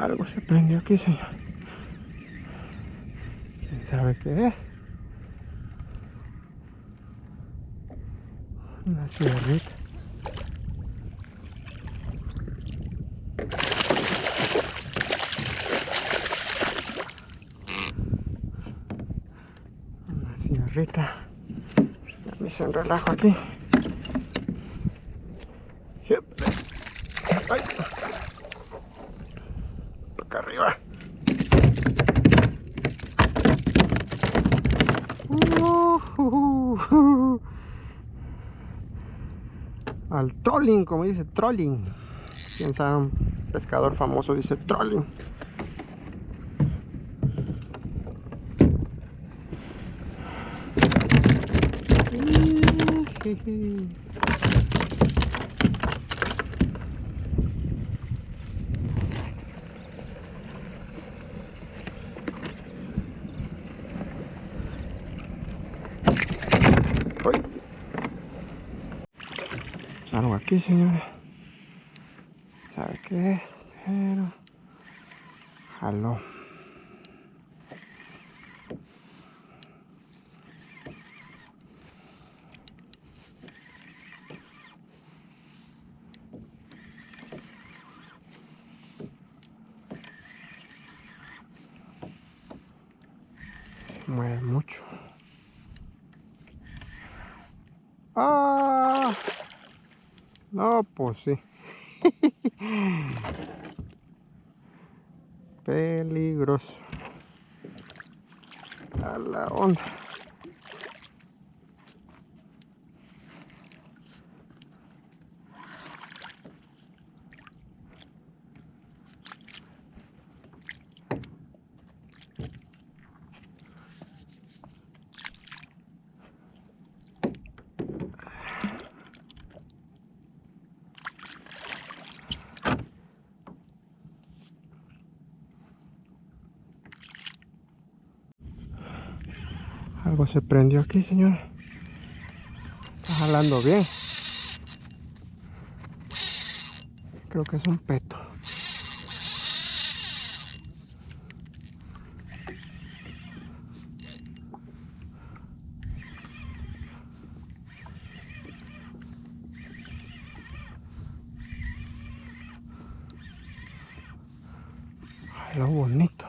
Algo se prendió aquí, señor. ¿Quién sabe qué es? Una cigarrita. Una cigarrita. Ya me hice un relajo aquí. ¡Ay! Por acá arriba. Al trolling, como dice, trolling. Quién sabe, un pescador famoso dice trolling. Uy. Algo aquí, señores. ¿Sabe qué es? Pero jaló. Se mueve mucho. ¡Ah! No, pues sí. Peligroso. A la onda. Algo se prendió aquí, señor. Está jalando bien. Creo que es un peto. Jaló bonito.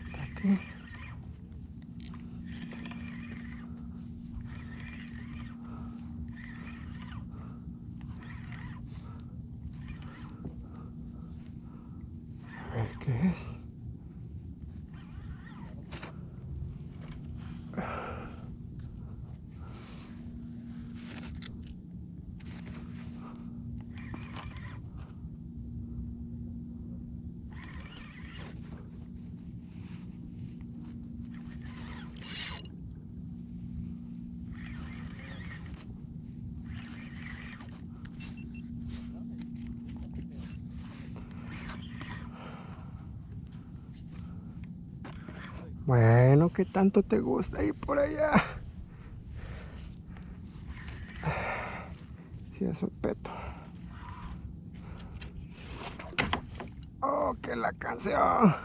Está aquí. A ver qué es. Bueno, ¿qué tanto te gusta ir por allá? Sí, es un peto. Oh, que la canción.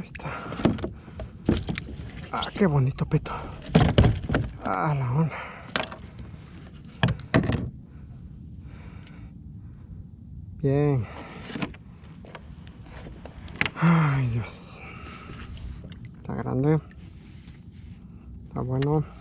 está. Ah, qué bonito peto. Ah, la onda. Bien. Ay, Dios. Está grande. Está bueno.